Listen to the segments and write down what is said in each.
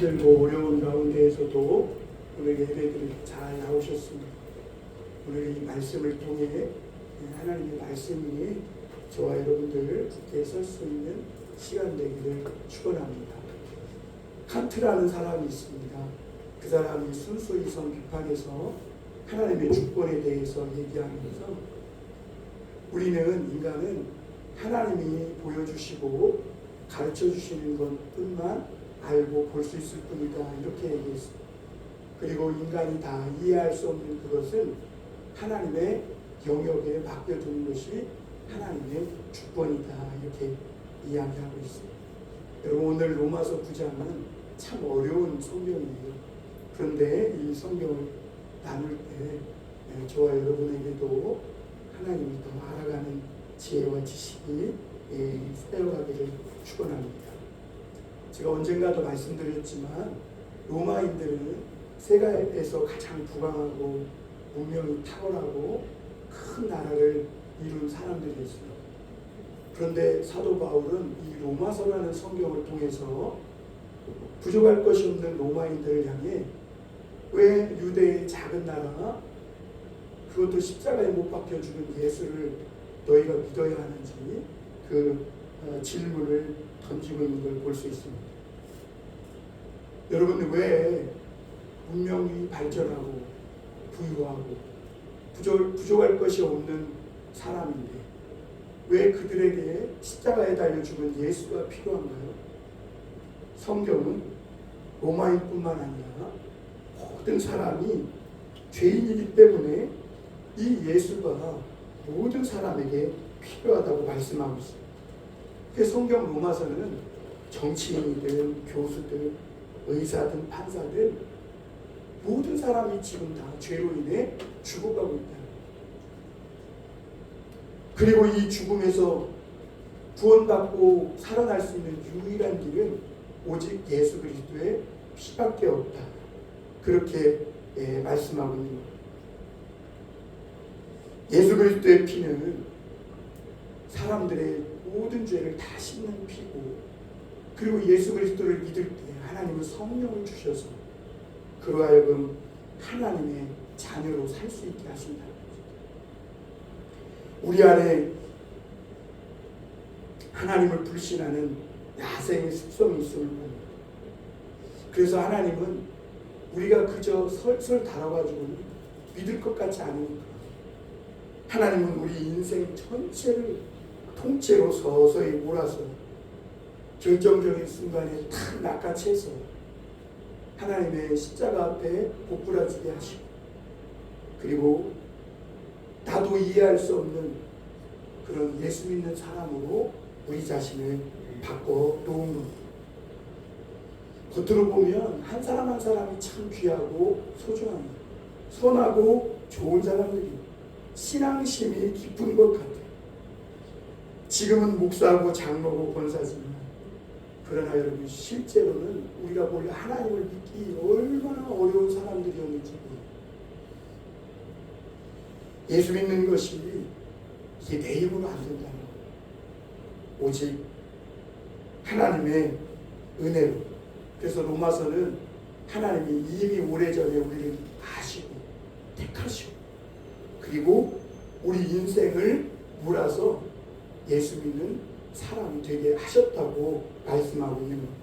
힘들고 어려운 가운데에서도 오늘 예배들이 잘 나오셨습니다. 오늘 이 말씀을 통해 하나님의 말씀이 저와 여러분들 굳게 설 수 있는 시간 되기를 축원합니다. 칸트라는 사람이 있습니다. 그 사람이 순수 이성 비판에서 하나님의 주권에 대해서 얘기하면서 우리는 인간은 하나님이 보여주시고 가르쳐 주시는 것뿐만 알고 볼 수 있을 뿐이다, 이렇게 얘기했습니다. 그리고 인간이 다 이해할 수 없는 그것은 하나님의 영역에 맡겨두는 것이 하나님의 주권이다, 이렇게 이야기하고 있습니다. 여러분, 오늘 로마서 9장은 참 어려운 성경이에요. 그런데 이 성경을 나눌 때 저와 여러분에게도 하나님이 더 알아가는 지혜와 지식이 쌓여가기를 축원합니다. 제가 언젠가도 말씀드렸지만 로마인들은 세계에서 가장 부강하고 문명이 탁월하고 큰 나라를 이룬 사람들이었어요. 그런데 사도 바울은 이 로마서라는 성경을 통해서 부족할 것이 없는 로마인들을 향해 왜 유대의 작은 나라, 그것도 십자가에 못 박혀 죽은 예수를 너희가 믿어야 하는지 그 질문을 던지고 있는 걸 볼 수 있습니다. 여러분, 왜 문명이 발전하고 부유하고 부족할 것이 없는 사람인데 왜 그들에게 십자가에 달려 죽은 예수가 필요한가요? 성경은 로마인뿐만 아니라 모든 사람이 죄인이기 때문에 이 예수가 모든 사람에게 필요하다고 말씀하고 있습니다. 그 성경 로마서는 정치인이든 교수든 의사든 판사든 모든 사람이 지금 다 죄로 인해 죽어가고 있다. 그리고 이 죽음에서 구원받고 살아날 수 있는 유일한 길은 오직 예수 그리스도의 피밖에 없다, 그렇게 말씀하고 있는 겁니다. 예수 그리스도의 피는 사람들의 모든 죄를 다 씻는 피고, 그리고 예수 그리스도를 믿을 때 하나님은 성령을 주셔서 그로 하여금 하나님의 자녀로 살 수 있게 하신다. 우리 안에 하나님을 불신하는 야생의 습성이 있음을 봅니다. 그래서 하나님은 우리가 그저 설설 달아가지고는 믿을 것 같지 않으니까 하나님은 우리 인생 전체를 통째로 서서히 몰아서 결정적인 순간에 탁 낚아채서 하나님의 십자가 앞에 고꾸라지게 하시고, 그리고 나도 이해할 수 없는 그런 예수 믿는 사람으로 우리 자신을 바꿔 놓은 겁니다. 겉으로 보면 한 사람 한 사람이 참 귀하고 소중합니다. 선하고 좋은 사람들이 신앙심이 깊은 것 같아요. 지금은 목사고 장로고 권사지만, 그러나 여러분, 실제로는 우리가 원래 하나님을 믿기 얼마나 어려운 사람들이었는지 모릅니다. 예수 믿는 것이 이게 내 힘으로 안 된다는 거예요. 오직 하나님의 은혜로. 그래서 로마서는 하나님이 이미 오래전에 우리를 아시고 택하시고 그리고 우리 인생을 몰아서 예수 믿는 사람이 되게 하셨다고 말씀하고 있는 겁니다.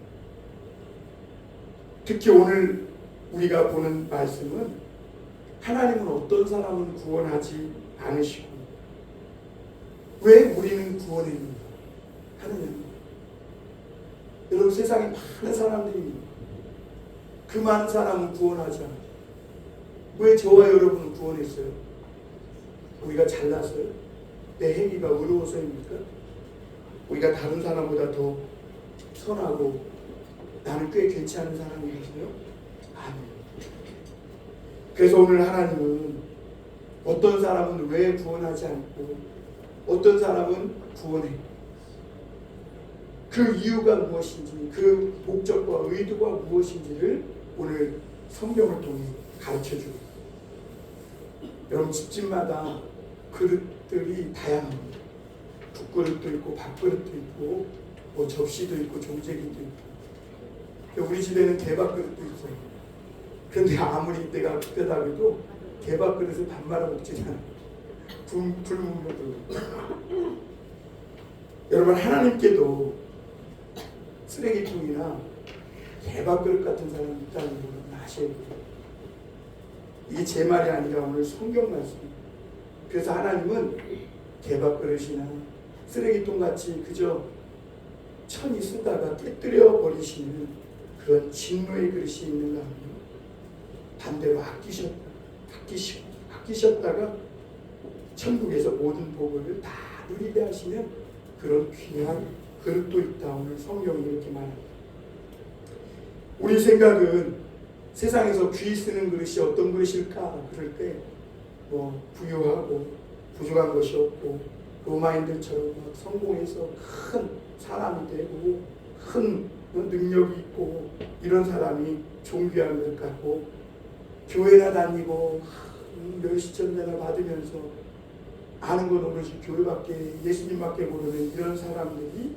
특히 오늘 우리가 보는 말씀은 하나님은 어떤 사람은 구원하지 않으시고 왜 우리는 구원했는가 하느냐. 여러분, 세상에 많은 사람들이 그 많은 사람은 구원하지 않아요. 왜 저와 여러분은 구원했어요? 우리가 잘났어요? 내 행위가 의로워서입니까? 우리가 다른 사람보다 더 선하고 나는 꽤 괜찮은 사람이라서요? 아니에요. 그래서 오늘 하나님은 어떤 사람은 왜 구원하지 않고 어떤 사람은 구원해. 그 이유가 무엇인지, 그 목적과 의도가 무엇인지를 오늘 성경을 통해 가르쳐주고, 여러분, 집집마다 그릇들이 다양합니다. 국그릇도 있고 밥그릇도 있고 뭐 접시도 있고 종재기도 있고, 우리 집에는 개밥 그릇도 있어요. 그런데 아무리 내가 급하다 해도 개밥 그릇을 밥 말아 먹지 않아. 불문으로. 여러분, 하나님께도 쓰레기통이나 개밥 그릇 같은 사람이 있다는 걸 아셔야 돼요. 이게 제 말이 아니라 오늘 성경 말씀입니다. 그래서 하나님은 개밥 그릇이나 쓰레기통 같이 그저 천이 쓰다가 깨뜨려 버리시는 그런 진노의 그릇이 있는가 하면 반대로 아끼셨다가 천국에서 모든 복을 다 누리게 하시는 그런 귀한 그릇도 있다. 오늘 성경이 이렇게 말합니다. 우리 생각은 세상에서 귀 쓰는 그릇이 어떤 그릇일까? 그럴 때 뭐 부유하고 부족한 것이 없고 로마인들처럼 성공해서 큰 사람이 되고 큰 능력이 있고 이런 사람이 존귀한 것 같고 교회나 다니고 몇천 대나 받으면서 아는 건 오로지 교회밖에 예수님밖에 모르는 이런 사람들이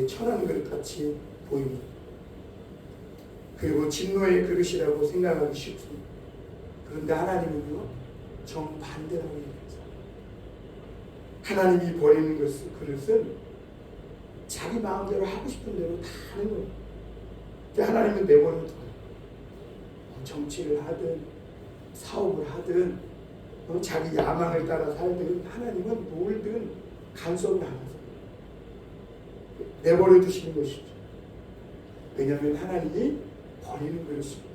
천한 그릇같이 보입니다. 그리고 진노의 그릇이라고 생각하기 쉽습니다. 그런데 하나님은요 정반대라고 얘기합니다. 하나님이 버리는 그릇은 자기 마음대로 하고 싶은 대로 다 하는 거예요. 하나님은 내버려둬요. 정치를 하든 사업을 하든 자기 야망을 따라 살든 하나님은 뭘든 간섭을 안 하세요. 내버려 두시는 것이죠. 왜냐하면 하나님이 버리는 그릇입니다.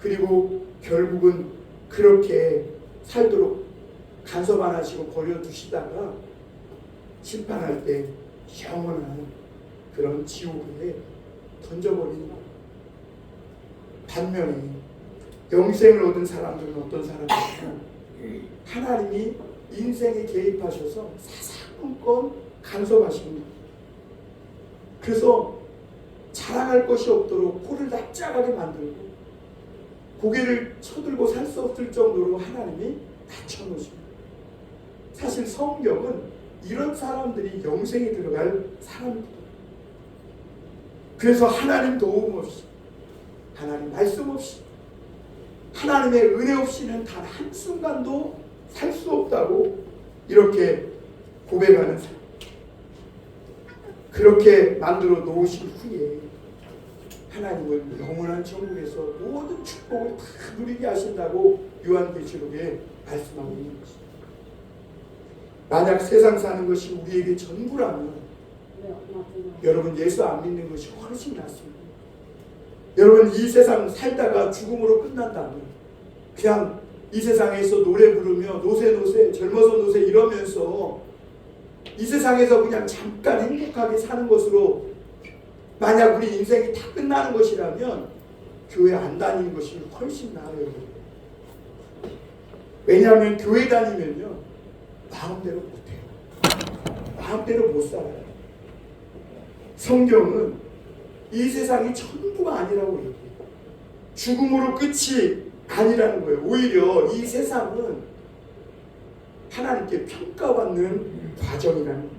그리고 결국은 그렇게 살도록 간섭 안 하시고 버려두시다가 심판할 때 영원한 그런 지옥에 던져버리는 거예요. 반면에 영생을 얻은 사람들은 어떤 사람들이냐, 하나님이 인생에 개입하셔서 사사건건 간섭하시는 거예요. 그래서 자랑할 것이 없도록 코를 납작하게 만들고 고개를 쳐들고 살 수 없을 정도로 하나님이 낮춰놓으십니다. 사실 성경은 이런 사람들이 영생에 들어갈 사람입니다. 그래서 하나님 도움 없이, 하나님 말씀 없이, 하나님의 은혜 없이는 단 한순간도 살 수 없다고 이렇게 고백하는 사람. 그렇게 만들어 놓으신 후에 하나님은 영원한 천국에서 모든 축복을 다 누리게 하신다고 요한계시록에 말씀하고 있는 것입니다. 만약 세상 사는 것이 우리에게 전부라면 여러분 예수 안 믿는 것이 훨씬 낫습니다. 여러분 이 세상 살다가 죽음으로 끝난다면 그냥 이 세상에서 노래 부르며 노세 젊어서 노세 이러면서 이 세상에서 그냥 잠깐 행복하게 사는 것으로 만약 우리 인생이 다 끝나는 것이라면 교회 안 다니는 것이 훨씬 나아요. 왜냐하면 교회 다니면요 마음대로 못해요. 마음대로 못 살아요. 성경은 이 세상이 전부가 아니라고 얘기해요. 죽음으로 끝이 아니라는 거예요. 오히려 이 세상은 하나님께 평가받는 과정이라는 거예요.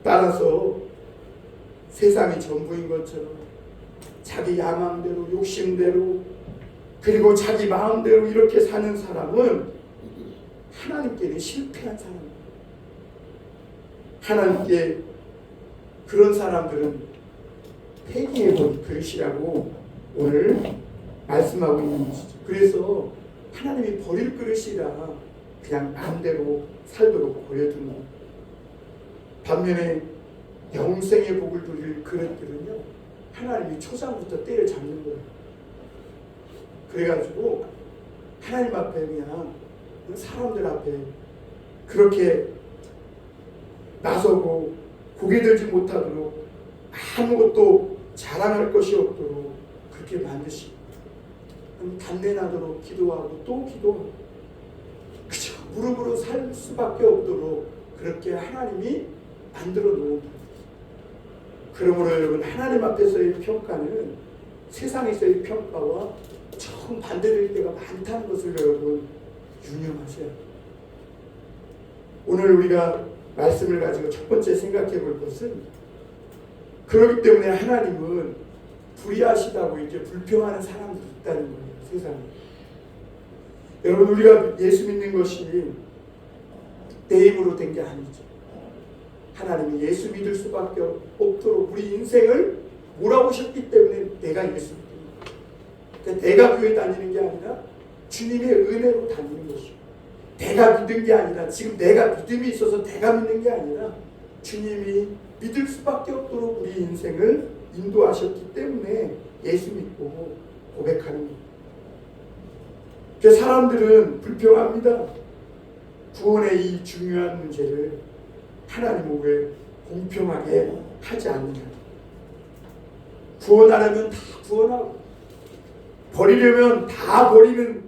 따라서 세상이 전부인 것처럼 자기 야망대로 욕심대로 그리고 자기 마음대로 이렇게 사는 사람은 하나님께는 실패한 사람입니다. 하나님께 그런 사람들은 폐기해본 그릇이라고 오늘 말씀하고 있는 것이죠. 그래서 하나님이 버릴 그릇이라 그냥 마음대로 살도록 버려두는 거예요. 반면에 영생의 복을 누릴 그릇들은요 하나님이 초장부터 때려잡는 거예요. 그래가지고 하나님 앞에 그냥 사람들 앞에 그렇게 나서고 고개 들지 못하도록 아무것도 자랑할 것이 없도록 그렇게 만드시고 단내나도록 기도하고 또 기도하고 그저 무릎으로 살 수밖에 없도록 그렇게 하나님이 만들어 놓은 거예요. 그러므로 여러분 하나님 앞에서의 평가는 세상에서의 평가와 정반대될 때가 많다는 것을 여러분 유념하셔야 합니다. 오늘 우리가 말씀을 가지고 첫 번째 생각해 볼 것은 그렇기 때문에 하나님은 불의하시다고 이렇게 불평하는 사람들이 있다는 거예요, 세상에. 여러분, 우리가 예수 믿는 것이 내 힘으로 된 게 아니죠. 하나님이 예수 믿을 수밖에 없도록 우리 인생을 몰아오셨기 때문에 내가 예수 믿는 거예요. 내가 교회 다니는 게 아니라 주님의 은혜로 다니는 것이고, 내가 믿은 게 아니라, 지금 내가 믿음이 있어서 내가 믿는 게 아니라 주님이 믿을 수밖에 없도록 우리 인생을 인도하셨기 때문에 예수 믿고 고백하는 거예요. 사람들은 불평합니다. 구원의 이 중요한 문제를 하나님은 왜 공평하게 하지 않느냐. 구원하려면 다 구원하고 버리려면 다 버리는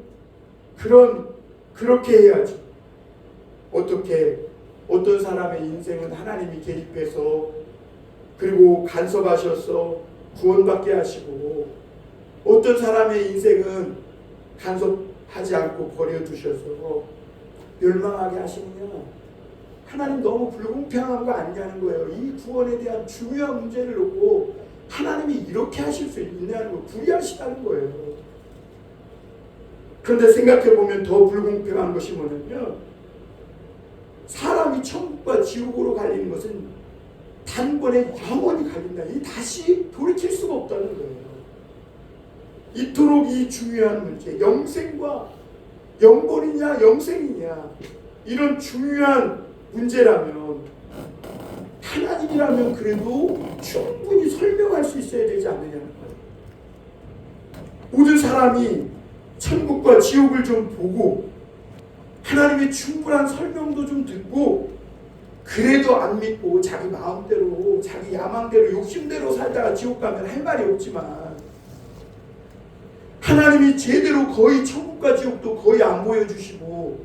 그렇게 해야지. 어떤 사람의 인생은 하나님이 개입해서 그리고 간섭하셔서 구원받게 하시고, 어떤 사람의 인생은 간섭하지 않고 버려두셔서 멸망하게 하시느냐. 하나님 너무 불공평한 거 아니냐는 거예요. 이 구원에 대한 중요한 문제를 놓고 하나님이 이렇게 하실 수 있냐는 거, 불의하시다는 거예요. 그런데 생각해보면 더 불공평한 것이 뭐냐면, 사람이 천국과 지옥으로 갈리는 것은 단번에 영원히 갈린다. 이 다시 돌이킬 수가 없다는 거예요. 이토록 이 중요한 문제, 영생과 영벌이냐 영생이냐, 이런 중요한 문제라면 하나님이라면 그래도 충분히 설명할 수 있어야 되지 않느냐는 거예요. 모든 사람이 천국과 지옥을 좀 보고 하나님의 충분한 설명도 좀 듣고, 그래도 안 믿고 자기 마음대로 자기 야망대로 욕심대로 살다가 지옥 가면 할 말이 없지만, 하나님이 제대로 거의 천국과 지옥도 거의 안 보여주시고,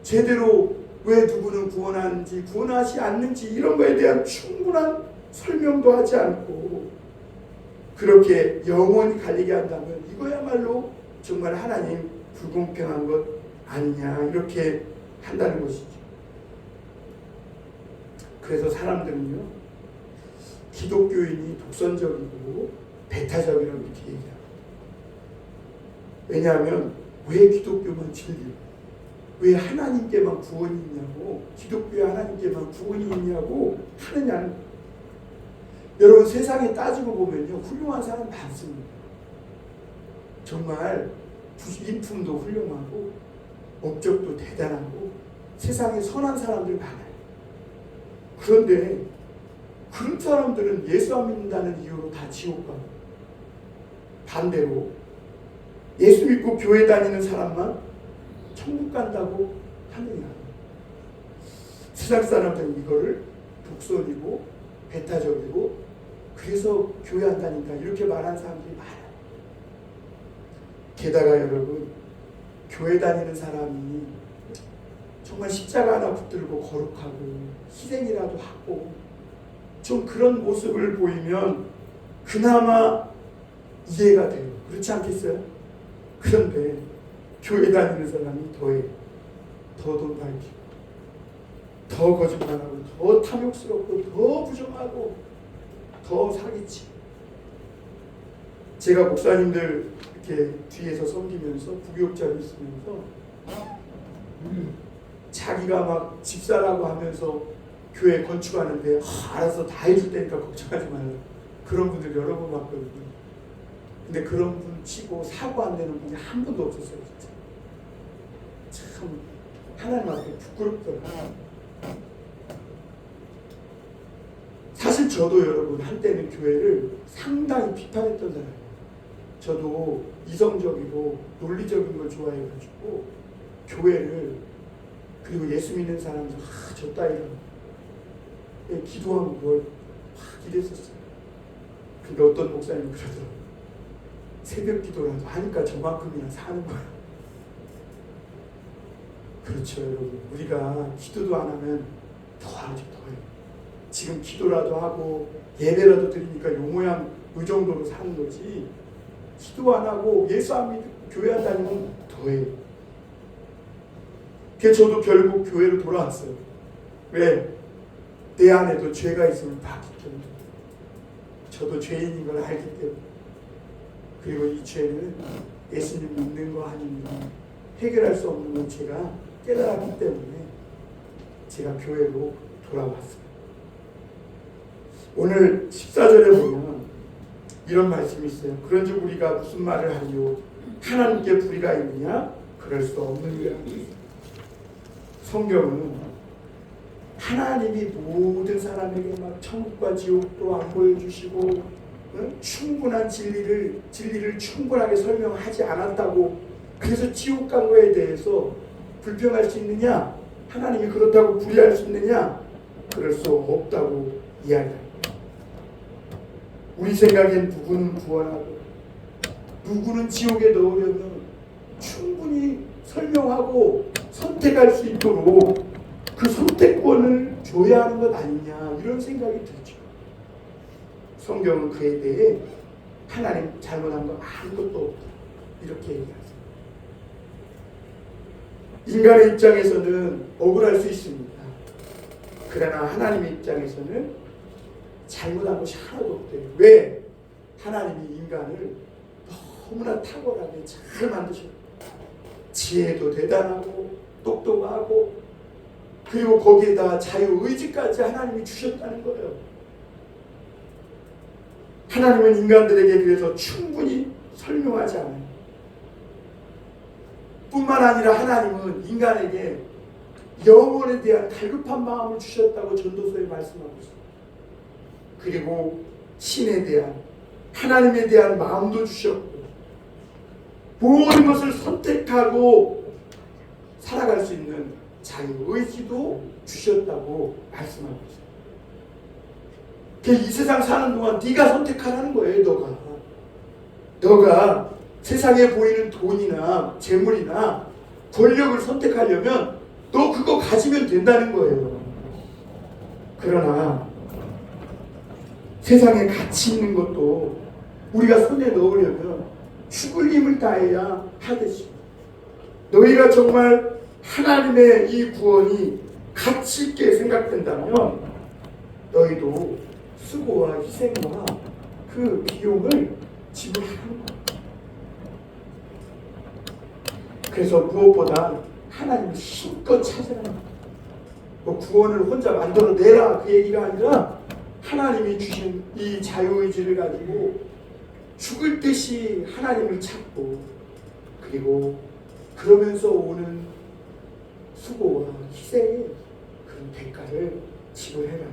제대로 왜 누구는 구원하는지 구원하지 않는지 이런 거에 대한 충분한 설명도 하지 않고 그렇게 영원히 갈리게 한다면 이거야말로 정말 하나님 불공평한 것 아니냐, 이렇게 한다는 것이죠. 그래서 사람들은요, 기독교인이 독선적이고 배타적이라고 이렇게 얘기합니다. 왜냐하면 왜 기독교만 진리고 왜 하나님께만 구원이 있냐고, 기독교에 하나님께만 구원이 있냐고 하느냐는 거예요. 여러분, 세상에 따지고 보면요, 훌륭한 사람 많습니다. 정말 인품도 훌륭하고 업적도 대단하고 세상에 선한 사람들 많아요. 그런데 그런 사람들은 예수 안 믿는다는 이유로 다 지옥 가고, 반대로 예수 믿고 교회 다니는 사람만 천국 간다고 하느냐. 세상 사람들은 이거를 독선이고 배타적이고 그래서 교회 안 다닌다 이렇게 말하는 사람들이 많아요. 게다가 여러분, 교회 다니는 사람이 정말 십자가 하나 붙들고 거룩하고 희생이라도 하고 좀 그런 모습을 보이면 그나마 이해가 돼요. 그렇지 않겠어요? 그런데 교회 다니는 사람이 더해. 더 돈 밝히고 더 거짓말하고 더 탐욕스럽고 더 부정하고 더 사기치고. 제가 목사님들 이렇게 뒤에서 섬기면서 부교육자로 있으면서 자기가 막 집사라고 하면서 교회 건축하는데 알아서 다 해줄 테니까 걱정하지 말라, 그런 분들 여러 번 봤거든요. 근데 그런 분 치고 사고 안 내는 분이 한 분도 없었어요. 진짜 참 하나님 앞에 부끄럽더라고요. 사실 저도 여러분 한때는 교회를 상당히 비판했던 사람이에요. 저도 이성적이고 논리적인 걸 좋아해가지고 교회를, 그리고 예수 믿는 사람들 저 따위로 기도하면 뭘 이랬었어요. 근데 어떤 목사님이 그러더라고요. 새벽 기도라도 하니까 저만큼이나 사는 거야. 그렇죠, 여러분. 우리가 기도도 안 하면 더하죠, 더해요. 지금 기도라도 하고 예배라도 드리니까 요 모양 이 정도로 사는 거지, 기도 안 하고 예수 안 믿고 교회 안 다니면 더해요. 그래서 저도 결국 교회로 돌아왔어요. 왜? 내 안에도 죄가 있음을 봤기 때문에. 저도 죄인인 걸 알기 때문에, 그리고 이 죄는 예수님 믿는 거 아니면 해결할 수 없는 건 제가 깨달았기 때문에 제가 교회로 돌아왔습니다. 오늘 14절에 보면 이런 말씀이 있어요. 그런즉 우리가 무슨 말을 하리요? 하나님께 불의가 있느냐? 그럴 수 없느니라. 성경은 하나님이 모든 사람에게 막 천국과 지옥도 안 보여주시고 충분한 진리를 충분하게 설명하지 않았다고, 그래서 지옥 간 거에 대해서 불평할 수 있느냐? 하나님이 그렇다고 불의할 수 있느냐? 그럴 수 없다고 이야기합니다. 우리 생각엔 누구는 구원하고 누구는 지옥에 넣으려면 충분히 설명하고 선택할 수 있도록 그 선택권을 줘야 하는 것 아니냐, 이런 생각이 들죠. 성경은 그에 대해 하나님 잘못한 거 아무것도 없다 이렇게 얘기하죠. 인간의 입장에서는 억울할 수 있습니다. 그러나 하나님의 입장에서는 잘못한 것이 하나도 없대요. 왜? 하나님이 인간을 너무나 탁월하게 잘 만드셨어요. 지혜도 대단하고 똑똑하고, 그리고 거기에다 자유의지까지 하나님이 주셨다는 거예요. 하나님은 인간들에게 그래서 충분히 설명하지 않아요. 뿐만 아니라 하나님은 인간에게 영혼에 대한 갈급한 마음을 주셨다고 전도서에 말씀하고 있어요. 그리고 신에 대한, 하나님에 대한 마음도 주셨고, 모든 것을 선택하고 살아갈 수 있는 자유의지도 주셨다고 말씀하고 있어요. 이 세상 사는 동안 네가 선택하라는 거예요. 너가 세상에 보이는 돈이나 재물이나 권력을 선택하려면 너 그거 가지면 된다는 거예요. 그러나 세상에 가치 있는 것도 우리가 손에 넣으려면 죽을 힘을 다해야 하듯이, 너희가 정말 하나님의 이 구원이 가치 있게 생각된다면 너희도 수고와 희생과 그 비용을 지불하는 거예요. 그래서 무엇보다 하나님을 힘껏 찾으라는 거예요. 뭐 구원을 혼자 만들어내라 그 얘기가 아니라 하나님이 주신 이 자유의지를 가지고 죽을 듯이 하나님을 찾고, 그리고 그러면서 오는 수고와 희생의 그런 대가를 지불해라.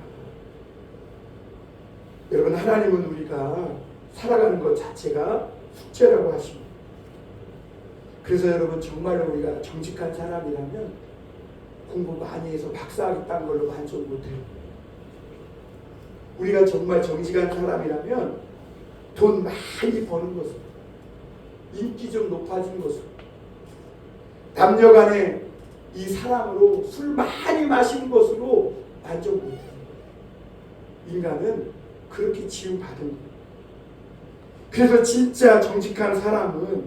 여러분, 하나님은 우리가 살아가는 것 자체가 숙제라고 하십니다. 그래서 여러분, 정말로 우리가 정직한 사람이라면 공부 많이 해서 박사학위 딴 걸로 만족 못해요. 우리가 정말 정직한 사람이라면 돈 많이 버는 것으로, 인기 좀 높아진 것으로, 남녀 간에 이 사랑으로 술 많이 마시는 것으로 만족 못해요. 인간은 그렇게 지음받은 거예요. 그래서 진짜 정직한 사람은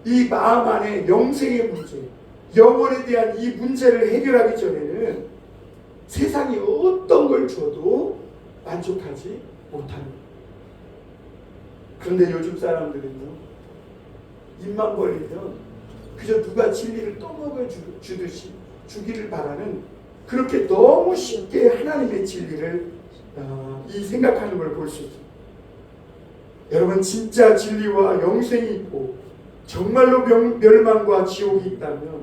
이 마음 안에 영생의 문제, 영혼에 대한 이 문제를 해결하기 전에는 세상이 어떤 걸 줘도 만족하지 못하는 거예요. 그런데 요즘 사람들은요, 입만 벌리면 그저 누가 진리를 떠먹여 주듯이 주기를 바라는, 그렇게 너무 쉽게 하나님의 진리를 이 생각하는 걸 볼 수 있습니다. 여러분, 진짜 진리와 영생이 있고 정말로 멸망과 지옥이 있다면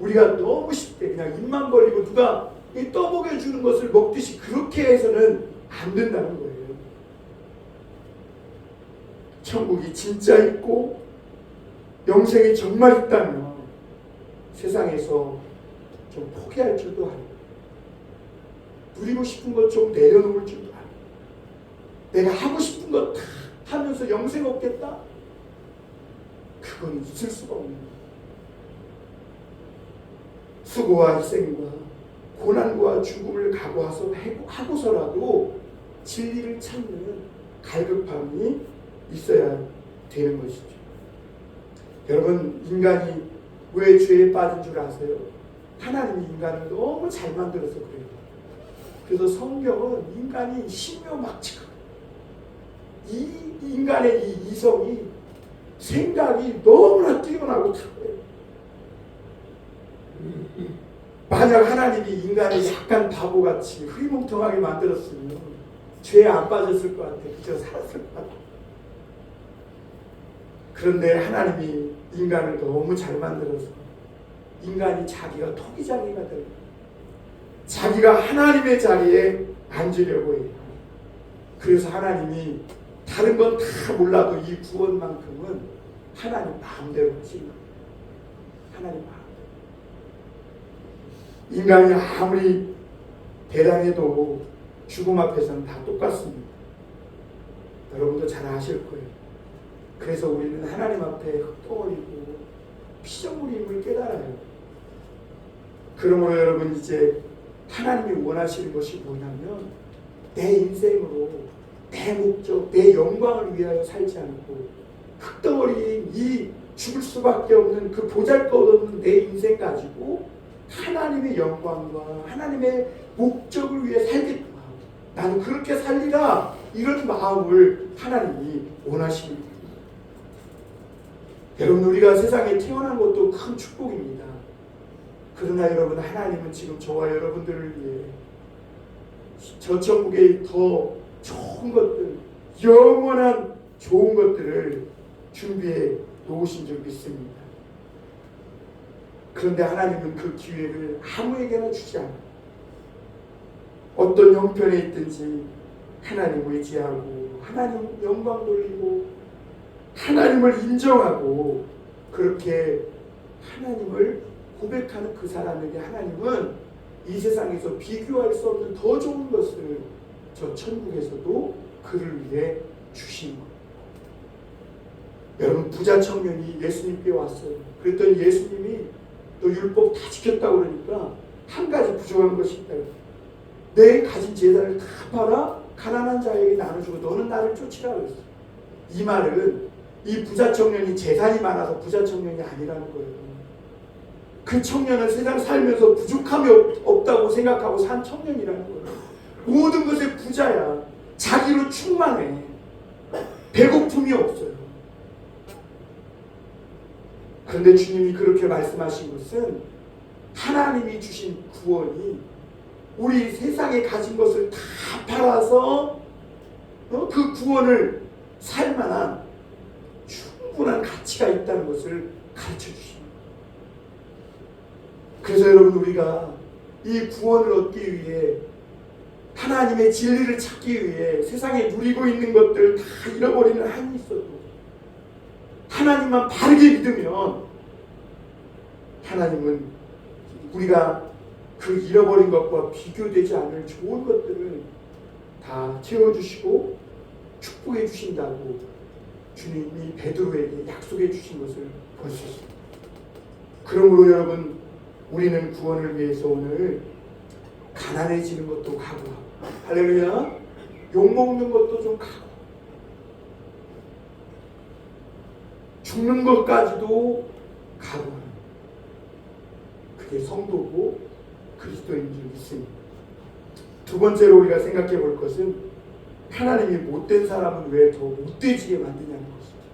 우리가 너무 쉽게 그냥 입만 벌리고 누가 떠먹여 주는 것을 먹듯이 그렇게 해서는 안 된다는 거예요. 천국이 진짜 있고 영생이 정말 있다면 세상에서 좀 포기할 줄도 알고, 누리고 싶은 것 좀 내려놓을 줄도 알고, 내가 하고 싶은 것 다 하면서 영생 없겠다? 그건 있을 수가 없는 거예요. 수고와 희생과 고난과 죽음을 각오하고서라도 진리를 찾는 갈급함이 있어야 되는 것이죠. 여러분, 인간이 왜 죄에 빠진 줄 아세요? 하나님이 인간을 너무 잘 만들어서 그래요. 그래서 성경은 인간이 신묘막측하고 이 인간의 이 이성이 생각이 너무나 뛰어나고 탁월해요. 만약 하나님이 인간을 약간 바보같이 흐리멍텅하게 만들었으면 죄에 안 빠졌을 것 같아. 그저 살았을 것 같아. 그런데 하나님이 인간을 너무 잘 만들어서 인간이 자기가 토기장이가 되고 자기가 하나님의 자리에 앉으려고 해요. 그래서 하나님이 다른 건 다 몰라도 이 구원만큼은 하나님 마음대로 하신 거예요. 하나님 마음대로. 인간이 아무리 대단해도 죽음 앞에서는 다 똑같습니다. 여러분도 잘 아실 거예요. 그래서 우리는 하나님 앞에 흙덩어리고 피조물임을 깨달아요. 그러므로 여러분 이제 하나님이 원하시는 것이 뭐냐면 내 인생으로 내 목적, 내 영광을 위하여 살지 않고 흙덩어리인 이 죽을 수밖에 없는 그 보잘것없는 내 인생 가지고 하나님의 영광과 하나님의 목적을 위해 살겠구나. 나는 그렇게 살리라. 이런 마음을 하나님이 원하십니다. 여러분 우리가 세상에 태어난 것도 큰 축복입니다. 그러나 여러분 하나님은 지금 저와 여러분들을 위해 저 천국에 더 좋은 것들, 영원한 좋은 것들을 준비해 놓으신 줄 믿습니다. 그런데 하나님은 그 기회를 아무에게나 주지 않아요. 어떤 형편에 있든지 하나님 의지하고 하나님 영광 돌리고 하나님을 인정하고 그렇게 하나님을 고백하는 그 사람에게 하나님은 이 세상에서 비교할 수 없는 더 좋은 것을 저 천국에서도 그를 위해 주신 거예요. 여러분 부자 청년이 예수님께 왔어요. 그랬더니 예수님이 너 율법 다 지켰다고 그러니까 한 가지 부족한 것이 있다. 내 가진 재산을 다 팔아 가난한 자에게 나눠주고 너는 나를 쫓으라 그랬어요. 이 말은 이 부자 청년이 재산이 많아서 부자 청년이 아니라는 거예요. 그 청년은 세상 살면서 부족함이 없다고 생각하고 산 청년이라는 거예요. 모든 것에 부자야. 자기로 충만해. 배고픔이 없어요. 그런데 주님이 그렇게 말씀하신 것은 하나님이 주신 구원이 우리 세상에 가진 것을 다 팔아서 그 구원을 살만한 충분한 가치가 있다는 것을 가르쳐 주십니다. 그래서 여러분 우리가 이 구원을 얻기 위해 하나님의 진리를 찾기 위해 세상에 누리고 있는 것들 다 잃어버리는 한이 있어도 하나님만 바르게 믿으면 하나님은 우리가 그 잃어버린 것과 비교되지 않을 좋은 것들을 다 채워주시고 축복해 주신다고 주님이 베드로에게 약속해 주신 것을 볼 수 있습니다. 그러므로 여러분 우리는 구원을 위해서 오늘 가난해지는 것도 각오하고 할렐루야 욕먹는 것도 좀 각오 죽는 것까지도 각오하는 그게 성도고 그리스도인 줄 믿습니다. 두 번째로 우리가 생각해 볼 것은 하나님이 못된 사람은 왜 더 못되지게 만드냐는 것입니다.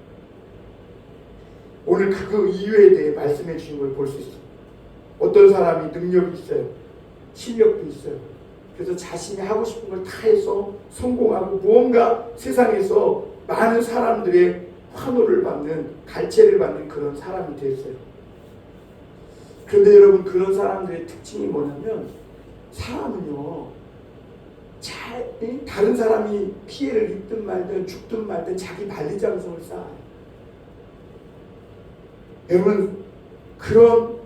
오늘 그 이유에 대해 말씀해 주신 걸 볼 수 있습니다. 어떤 사람이 능력이 있어요. 실력도 있어요. 그래서 자신이 하고 싶은 걸 다 해서 성공하고 무언가 세상에서 많은 사람들의 환호를 받는 갈채를 받는 그런 사람이 됐어요. 그런데 여러분 그런 사람들의 특징이 뭐냐면 사람은요 다른 사람이 피해를 입든 말든 죽든 말든 자기 만리장성을 쌓아요. 여러분 그런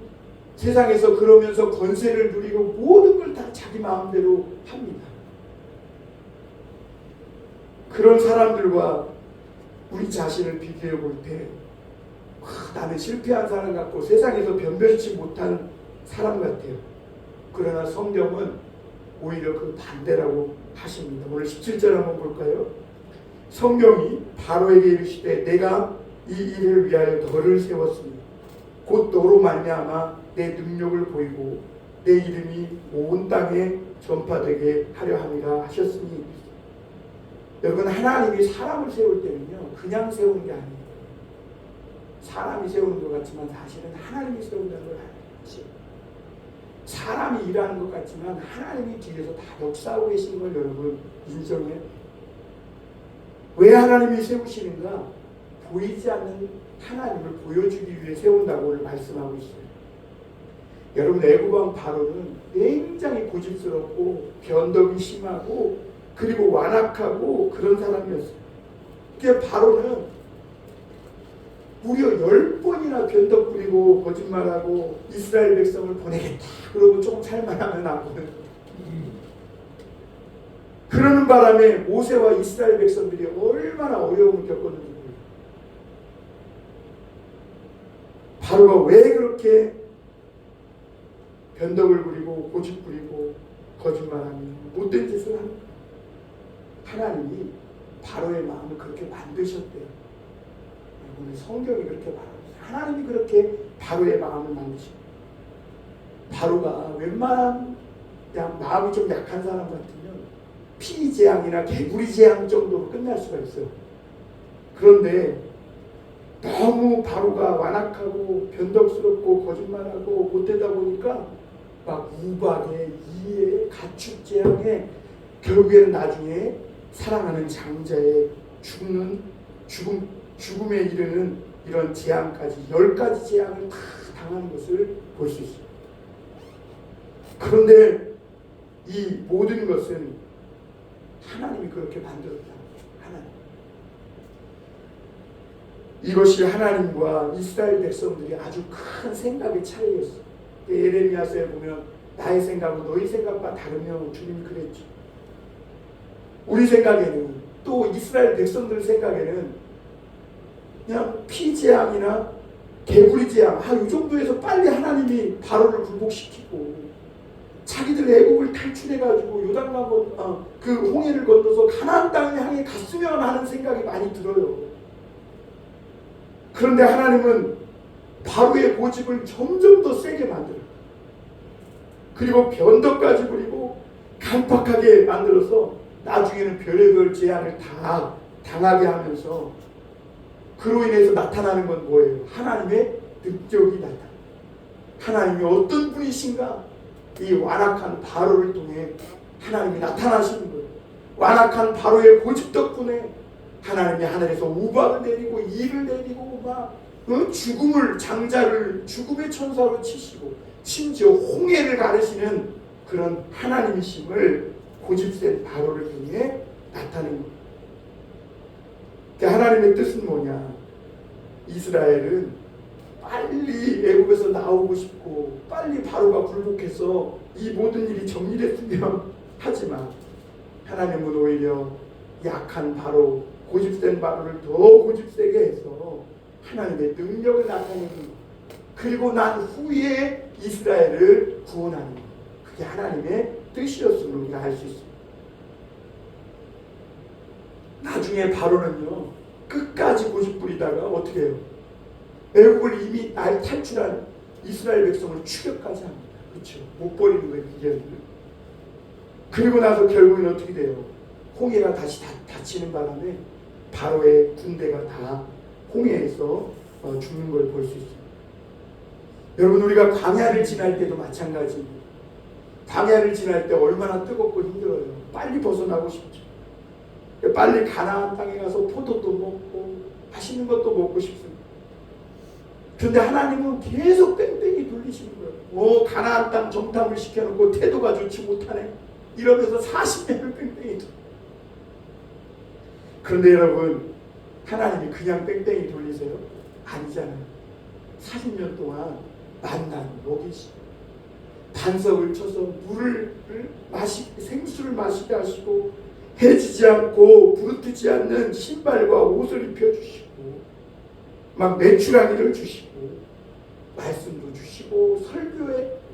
세상에서 그러면서 권세를 누리고 모든 걸 다 자기 마음대로 합니다. 그런 사람들과 우리 자신을 비교해 볼 때 나는 실패한 사람 같고 세상에서 변변치 못한 사람 같아요. 그러나 성경은 오히려 그 반대라고 하십니다. 오늘 17절 한번 볼까요? 성경이 바로에게 이르시되 내가 이 일을 위하여 너를 세웠으니 곧 너로 말미암아 내 능력을 보이고 내 이름이 온 땅에 전파되게 하려 함이라 하셨으니 여러분, 하나님이 사람을 세울 때는요, 그냥 세우는 게 아니에요. 사람이 세우는 것 같지만 사실은 하나님이 세운다는 걸 알죠. 사람이 일하는 것 같지만 하나님이 뒤에서 다 역사하고 계신 걸 여러분 인정해요. 왜 하나님이 세우시는가? 보이지 않는 하나님을 보여주기 위해 세운다고 오늘 말씀하고 있어요. 여러분, 애국왕 바로는 굉장히 고집스럽고 변덕이 심하고 그리고 완악하고 그런 사람이었어요. 그러니까 바로는 무려 10번이나 변덕 부리고 거짓말하고 이스라엘 백성을 보내겠다 그러고 조금 살만하면 나거든. 그러는 바람에 모세와 이스라엘 백성들이 얼마나 어려움을 겪었는지 몰라요. 바로가 왜 그렇게 변덕을 부리고 고집 부리고 거짓말하며 못된 짓을 합니까? 하나님이 바로의 마음을 그렇게 만드셨대요. 오늘 성경이 그렇게 말합니다. 하나님이 그렇게 바로의 마음을 만드십니다. 바로가 웬만한 그냥 마음이 좀 약한 사람 같으면 피재앙이나 개구리 재앙 정도로 끝날 수가 있어요. 그런데 너무 바로가 완악하고 변덕스럽고 거짓말하고 못되다 보니까 막 우박에 이에 가축 재앙에 결국에는 나중에 사랑하는 장자의 죽음에 이르는 이런 재앙까지 10가지 재앙을 다 당하는 것을 볼 수 있습니다. 그런데 이 모든 것은 하나님이 그렇게 만들었다. 하나님. 이것이 하나님과 이스라엘 백성들이 아주 큰 생각의 차이였어요. 예레미야서에 보면 나의 생각은 너희 생각과 다르며 주님이 그랬죠. 우리 생각에는 또 이스라엘 백성들 생각에는 그냥 피재앙이나 개구리재앙 이 정도에서 빨리 하나님이 바로를 굴복시키고 자기들 애국을 탈출해가지고 요단강 그 홍해를 건너서 가나안 땅을 향해 갔으면 하는 생각이 많이 들어요. 그런데 하나님은 바로의 고집을 점점 더 세게 만들어요. 그리고 변덕까지 부리고 간팍하게 만들어서 나중에는 별의별 재앙을 다 당하게 하면서 그로 인해서 나타나는 건 뭐예요? 하나님의 능력이 나타나요. 하나님이 어떤 분이신가? 이 완악한 바로를 통해 하나님이 나타나시는 거예요. 완악한 바로의 고집 덕분에 하나님이 하늘에서 우박을 내리고 이를 내리고 막 죽음을 장자를 죽음의 천사로 치시고 심지어 홍해를 가르시는 그런 하나님이심을 고집센 바로를 통해 나타낸 거예요. 하나님의 뜻은 뭐냐? 이스라엘은 빨리 애국에서 나오고 싶고 빨리 바로가 굴복해서 이 모든 일이 정리됐으면 하지만 하나님은 오히려 약한 바로 고집센 바로를 더 고집세게 해서 하나님의 능력을 나타내는 것, 그리고 난 후에 이스라엘을 구원하는 것, 그게 하나님의 뜻이었음을 우리가 알 수 있습니다. 나중에 바로는요 끝까지 고집 부리다가 어떻게 해요? 애국을 이미 탈출한 이스라엘 백성을 추격까지 합니다. 그렇죠? 못 버리는 거예요. 이제. 그리고 나서 결국은 어떻게 돼요? 홍해가 다시 닫히는 바람에 바로의 군대가 다 홍해에서 죽는 걸 볼 수 있습니다. 여러분, 우리가 광야를 지날 때도 마찬가지입니다. 광야를 지날 때 얼마나 뜨겁고 힘들어요. 빨리 벗어나고 싶죠. 빨리 가나안 땅에 가서 포도도 먹고 맛있는 것도 먹고 싶습니다. 그런데 하나님은 계속 뺑뺑이 돌리시는 거예요. 가나안 땅 정탐을 시켜놓고 태도가 좋지 못하네 이러면서 40년을 뺑뺑이 돌려. 그런데 여러분, 하나님이 그냥 뺑뺑이 돌리세요? 아니잖아요. 40년 동안 만난 먹이시고 반석을 쳐서 생수를 마시게 하시고 해지지 않고 부르트지 않는 신발과 옷을 입혀주시고 막 메추라기를 주시고 말씀도 주시고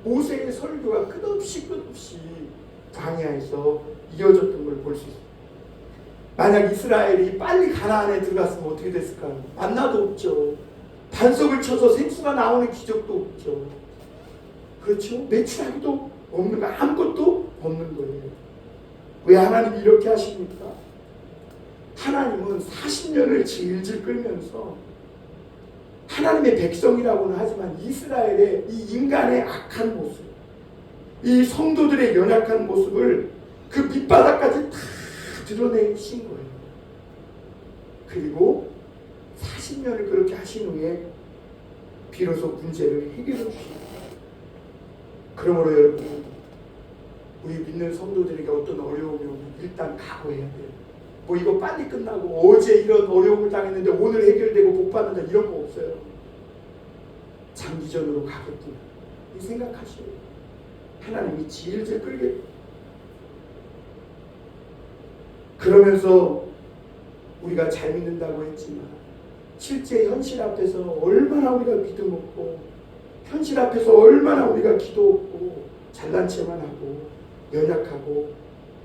모세의 설교가 끝없이 광야에서 이어졌던 걸 볼 수 있습니다. 만약 이스라엘이 빨리 가나안에 들어갔으면 어떻게 됐을까요? 만나도 없죠. 반석을 쳐서 생수가 나오는 기적도 없죠. 그렇죠? 메추라기도 없는 거, 아무것도 없는 거예요. 왜 하나님이 이렇게 하십니까? 하나님은 40년을 질질 끌면서 하나님의 백성이라고는 하지만 이스라엘의 이 인간의 악한 모습, 이 성도들의 연약한 모습을 그 밑바닥까지 다 드러내신 거예요. 그리고 40년을 그렇게 하신 후에 비로소 문제를 해결해 주십니다. 그러므로 여러분, 우리 믿는 성도들에게 어떤 어려움이 오면 일단 각오해야 돼요. 뭐 이거 빨리 끝나고 어제 이런 어려움을 당했는데 오늘 해결되고 복받는다 이런 거 없어요. 장기전으로 가겠구나 이 생각하시고 하나님이 질질 끌게. 그러면서 우리가 잘 믿는다고 했지만 실제 현실 앞에서 얼마나 우리가 믿음 없고 현실 앞에서 얼마나 우리가 기도 없고 잘난 체만 하고 연약하고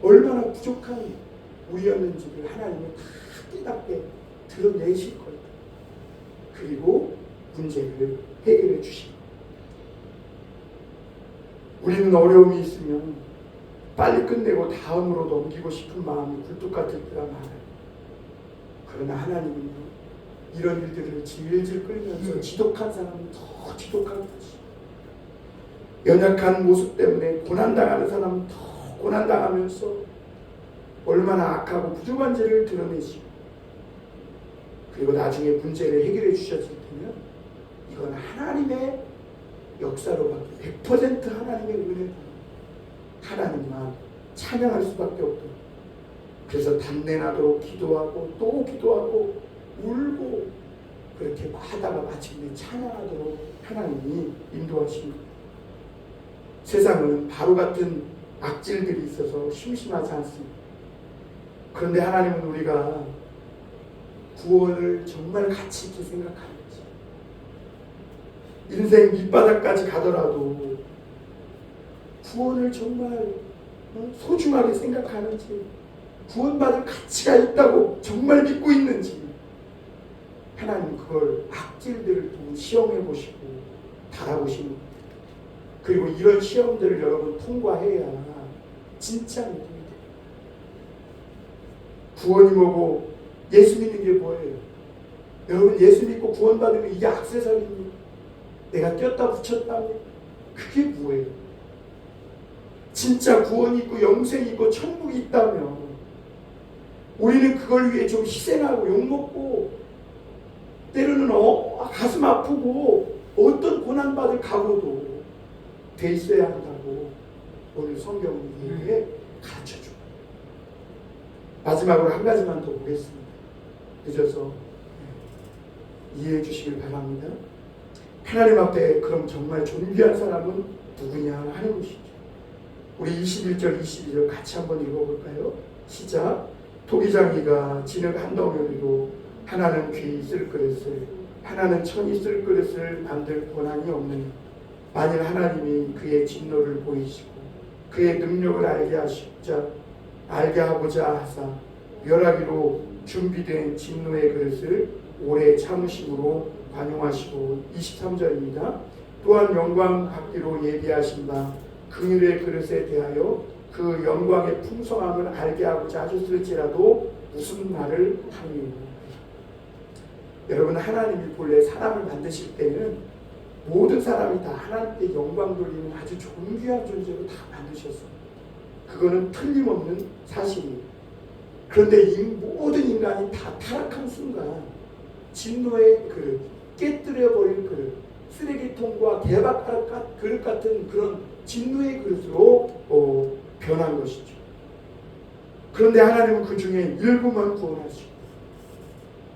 얼마나 부족한 우리였는지를 하나님은 다 깨닫게 드러내실 거예요. 그리고 문제를 해결해 주시고, 우리는 어려움이 있으면 빨리 끝내고 다음으로 넘기고 싶은 마음이 굴뚝 같을 때가 많아요. 그러나 하나님은요, 이런 일들을 질질 끌면서 지독한 사람은 더 지독한 것이, 연약한 모습 때문에 고난당하는 사람은 더 고난당하면서 얼마나 악하고 부족한지를 드러내시고, 그리고 나중에 문제를 해결해 주셨을 때는 이건 하나님의 역사로밖에 100% 하나님의 은혜다. 하나님만 찬양할 수밖에 없도록. 그래서 단내나도록 기도하고 또 기도하고 울고 그렇게 하다가 마침내 찬양하도록 하나님이 인도하십니다. 세상은 바로 같은 악질들이 있어서 심심하지 않습니다. 그런데 하나님은 우리가 구원을 정말 가치 있게 생각하는지, 인생 밑바닥까지 가더라도 구원을 정말 소중하게 생각하는지, 구원받을 가치가 있다고 정말 믿고 있는지, 하나님 그걸 악질들을 두고 시험해 보시고 달아보시는 겁니다. 그리고 이런 시험들을 여러분 통과해야 진짜 믿음이 돼요. 구원이 뭐고 예수 믿는 게 뭐예요? 여러분, 예수 믿고 구원받으면 이게 액세서리입니까? 내가 꼈다 붙였다 그게 뭐예요? 진짜 구원이 있고 영생이 있고 천국이 있다면 우리는 그걸 위해 좀 희생하고 욕먹고 때로는 가슴 아프고 어떤 고난받을 각오도 돼 있어야 한다고 오늘 성경은 우리에게 가르쳐줍니다. 마지막으로 한 가지만 더 보겠습니다. 늦어서 이해해 주시길 바랍니다. 하나님 앞에 그럼 정말 존귀한 사람은 누구냐 하는 것이죠. 우리 21절 22절 같이 한번 읽어볼까요? 시작. 토기장이가 진흙 한 덩어리로 하나는 귀 쓸 그릇을, 하나는 천이 쓸 그릇을 만들 권한이 없느니, 만일 하나님이 그의 진노를 보이시고 그의 능력을 알게 하고자 하사 멸하기로 준비된 진노의 그릇을 오래 참으심으로 관용하시고, 23절입니다. 또한 영광 받기로 예비하신 바 긍휼의 그릇에 대하여 그 영광의 풍성함을 알게 하고자 하셨을지라도 무슨 말을 하니. 여러분, 하나님이 본래 사람을 만드실 때는 모든 사람이 다 하나님께 영광 돌리는 아주 존귀한 존재로 다 만드셨어요. 그거는 틀림없는 사실이에요. 그런데 이 모든 인간이 다 타락한 순간 진노의 그릇, 깨뜨려버린 그릇, 쓰레기통과 대박 그릇 같은 그런 진노의 그릇으로 변한 것이죠. 그런데 하나님은 그 중에 일부만 구원하시고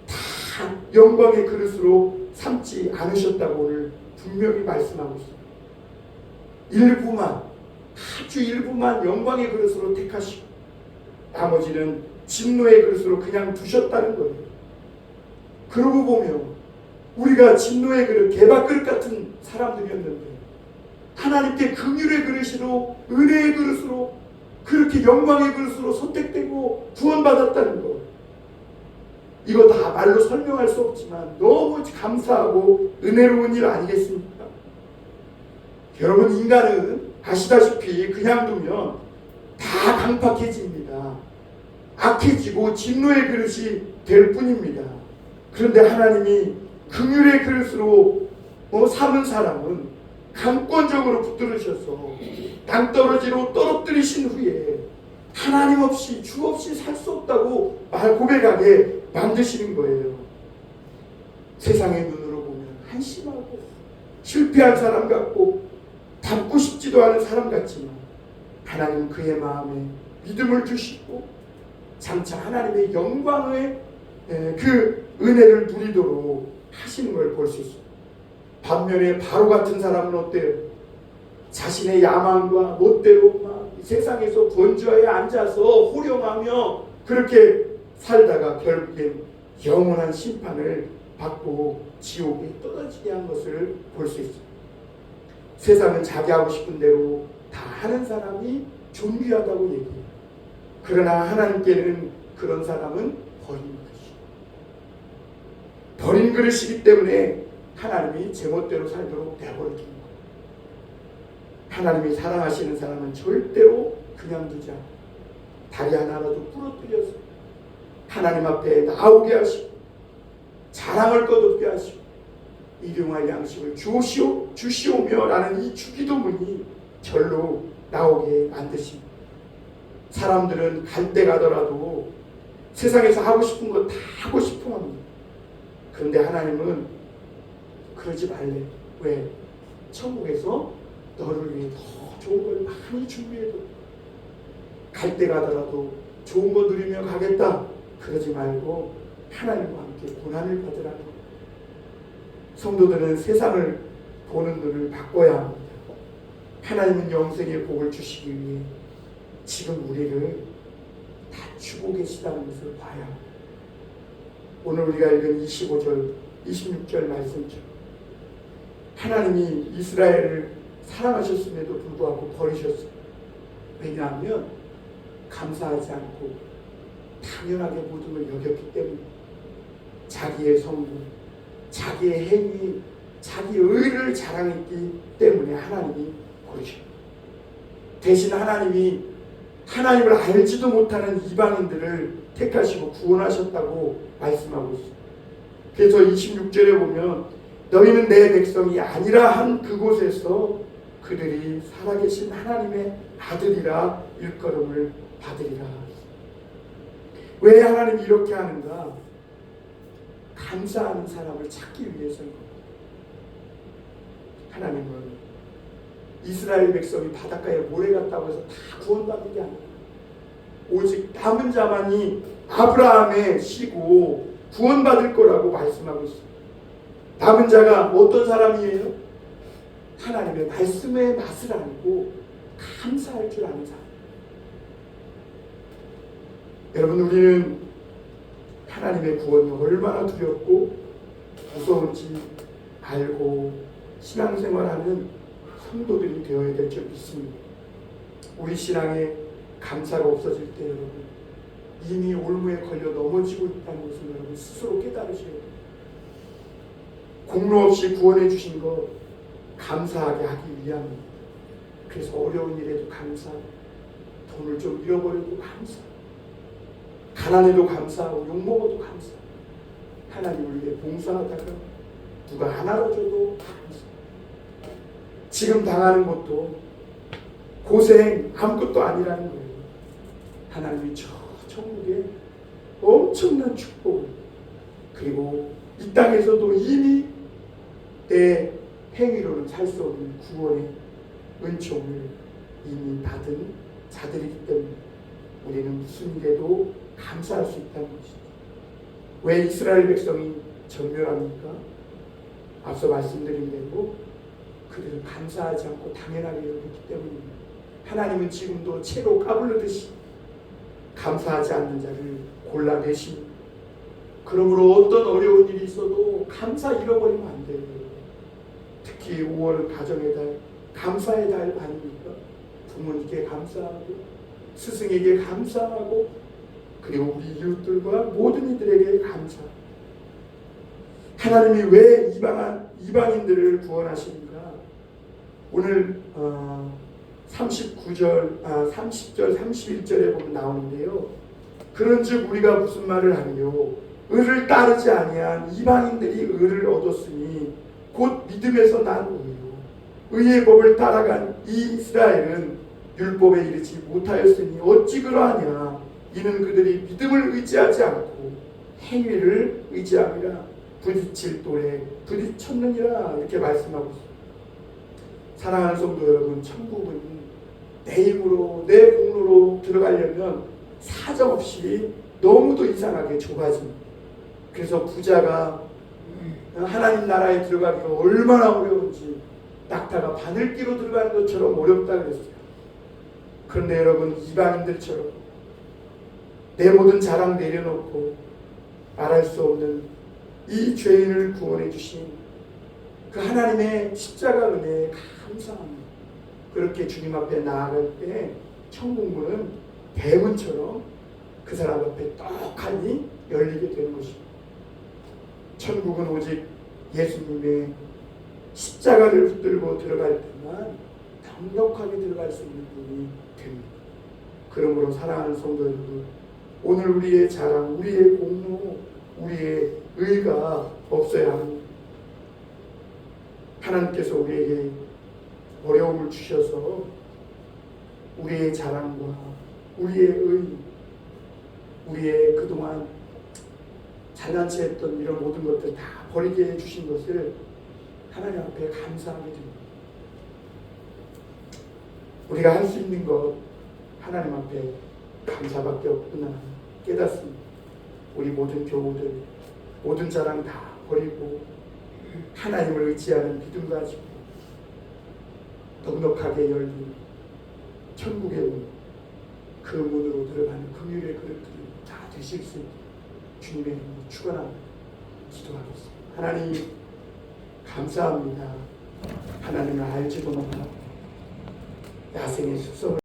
다 영광의 그릇으로 삼지 않으셨다고 오늘 분명히 말씀하고 있습니다. 일부만, 아주 일부만 영광의 그릇으로 택하시고 나머지는 진노의 그릇으로 그냥 두셨다는 거예요. 그러고 보면 우리가 진노의 그릇, 개밥 그릇 같은 사람들이었는데 하나님께 긍휼의 그릇으로, 은혜의 그릇으로, 그렇게 영광의 그릇으로 선택되고 구원받았다는 것, 이거 다 말로 설명할 수 없지만 너무 감사하고 은혜로운 일 아니겠습니까? 여러분, 인간은 아시다시피 그냥 두면 다 강팍해집니다. 악해지고 진노의 그릇이 될 뿐입니다. 그런데 하나님이 긍휼의 그릇으로 삼은 사람은 강권적으로 붙들으셔서 낭떠러지로 떨어뜨리신 후에 하나님 없이 주 없이 살 수 없다고 고백하게 만드시는 거예요. 세상의 눈으로 보면 한심하고 실패한 사람 같고 닮고 싶지도 않은 사람 같지만 하나님은 그의 마음에 믿음을 주시고 장차 하나님의 영광의 그 은혜를 누리도록 하시는 걸 볼 수 있습니다. 반면에 바로 같은 사람은 어때요? 자신의 야망과 멋대로 막 세상에서 권좌에 앉아서 호령하며 그렇게 살다가 결국엔 영원한 심판을 받고 지옥에 떨어지게 한 것을 볼 수 있습니다. 세상은 자기 하고 싶은 대로 다 하는 사람이 존귀하다고 얘기해요. 그러나 하나님께는 그런 사람은 버린 그릇이에요. 버린 그릇이기 때문에 하나님이 제멋대로 살도록 내버려 두는 거예요. 하나님이 사랑하시는 사람은 절대로 그냥 두지 않아요. 다리 하나라도 부러뜨려서 하나님 앞에 나오게 하시고 자랑을 거듭게 하시고 일용할 양식을 주시오며 라는 이 주기도문이 절로 나오게 만드십니다. 사람들은 갈 때 가더라도 세상에서 하고 싶은 거 다 하고 싶어 합니다. 그런데 하나님은 그러지 말래. 왜? 천국에서 너를 위해 더 좋은 걸 많이 준비해도 갈 때 가더라도 좋은 거 누리며 가겠다. 그러지 말고 하나님과 함께 고난을 받으라는 거예요. 성도들은 세상을 보는 눈을 바꿔야 합니다. 하나님은 영생의 복을 주시기 위해 지금 우리를 다 주고 계시다는 것을 봐야 합니다. 오늘 우리가 읽은 25절, 26절 말씀처럼 하나님이 이스라엘을 사랑하셨음에도 불구하고 버리셨어요. 왜냐하면 감사하지 않고 당연하게 모든 걸 여겼기 때문에 자기의 성공, 자기의 행위, 자기 의를 자랑했기 때문에 하나님이 버리셨어요. 대신 하나님이 하나님을 알지도 못하는 이방인들을 택하시고 구원하셨다고 말씀하고 있습니다. 그래서 26절에 보면 너희는 내 백성이 아니라 한 그곳에서 그들이 살아계신 하나님의 아들이라 일컬음을 받으리라. 왜 하나님이 이렇게 하는가? 감사하는 사람을 찾기 위해서인 겁니다. 하나님은 이스라엘 백성이 바닷가에 모래 갔다고 해서 다 구원받는 게 아니에요. 오직 남은 자만이 아브라함의 씨고 구원받을 거라고 말씀하고 있습니다. 남은 자가 어떤 사람이에요? 하나님의 말씀의 맛을 알고 감사할 줄 아는 사람. 여러분, 우리는 하나님의 구원이 얼마나 두렵고 무서운지 알고 신앙생활하는 성도들이 되어야 될 줄 믿습니다. 우리 신앙에 감사가 없어질 때 여러분 이미 올무에 걸려 넘어지고 있다는 것을 여러분 스스로 깨달으셔야 돼요. 공로 없이 구원해 주신 것 감사하게 하기 위함입니다. 그래서 어려운 일에도 감사, 돈을 좀 잃어버려도 감사, 가난해도 감사하고 욕먹어도 감사, 하나님을 위해 봉사하다가 누가 하나로 줘도 감사. 지금 당하는 것도 고생 아무것도 아니라는 거예요. 하나님이 저 천국에 엄청난 축복을, 그리고 이 땅에서도 이미 내 행위로는 살 수 없는 구원의 은총을 이미 받은 자들이기 때문에 우리는 무슨 일에도 감사할 수 있다는 것이죠. 왜 이스라엘 백성이 전멸합니까? 앞서 말씀드린 대로 그들은 감사하지 않고 당연하게 여겼기 때문입니다. 하나님은 지금도 채로 까불르듯이 감사하지 않는 자를 골라내십니다. 그러므로 어떤 어려운 일이 있어도 감사 잃어버리면 안 돼요. 특히 5월은 가정의 달, 감사의 달 아닙니까? 부모님께 감사하고 스승에게 감사하고 그리고 우리 이웃들과 모든 이들에게 감사. 하나님이 왜 이방인들을 구원하십니까? 오늘 30절, 31절에 보면 나오는데요. 그런즉 우리가 무슨 말을 하리요? 의를 따르지 아니한 이방인들이 의를 얻었으니 곧 믿음에서 난 의요. 의의 법을 따라간 이 이스라엘은 율법에 이르지 못하였으니 어찌 그러하냐? 이는 그들이 믿음을 의지하지 않고 행위를 의지함이라. 부딪힐 돌에 부딪혔느니라. 이렇게 말씀하고 있습니다. 사랑하는 성도 여러분, 천국은 내 힘으로 내 공로로 들어가려면 사정없이 너무도 이상하게 좁아집니다. 그래서 부자가 하나님 나라에 들어가기가 얼마나 어려운지 낙타가 바늘기로 들어가는 것처럼 어렵다 그랬어요. 그런데 여러분, 이방인들처럼 내 모든 자랑 내려놓고 말할 수 없는 이 죄인을 구원해 주신 그 하나님의 십자가 은혜에 감사합니다. 그렇게 주님 앞에 나아갈 때 천국문은 대문처럼 그 사람 앞에 떡하니 열리게 되는 것입니다. 천국은 오직 예수님의 십자가를 붙들고 들어갈 때만 강력하게 들어갈 수 있는 분이 됩니다. 그러므로 사랑하는 성도 여러분, 오늘 우리의 자랑, 우리의 공로, 우리의 의가 없어야 합니다. 하나님께서 우리에게 어려움을 주셔서 우리의 자랑과 우리의 의, 우리의 그동안 잘난 체 했던 이런 모든 것들 다 버리게 해주신 것을 하나님 앞에 감사하게 됩니다. 우리가 할 수 있는 것 하나님 앞에 감사밖에 없구나 깨닫습니다. 우리 모든 교우들 모든 자랑 다 버리고 하나님을 의지하는 믿음 가지고 넉넉하게 열린 천국의 문, 그 문으로 들어가는 긍휼의 그릇들이 다 되실 수 있게 주님의 이름으로 축원합니다. 기도하겠습니다. 하나님 감사합니다. 하나님을 알지도 못하고 야생의 숲속을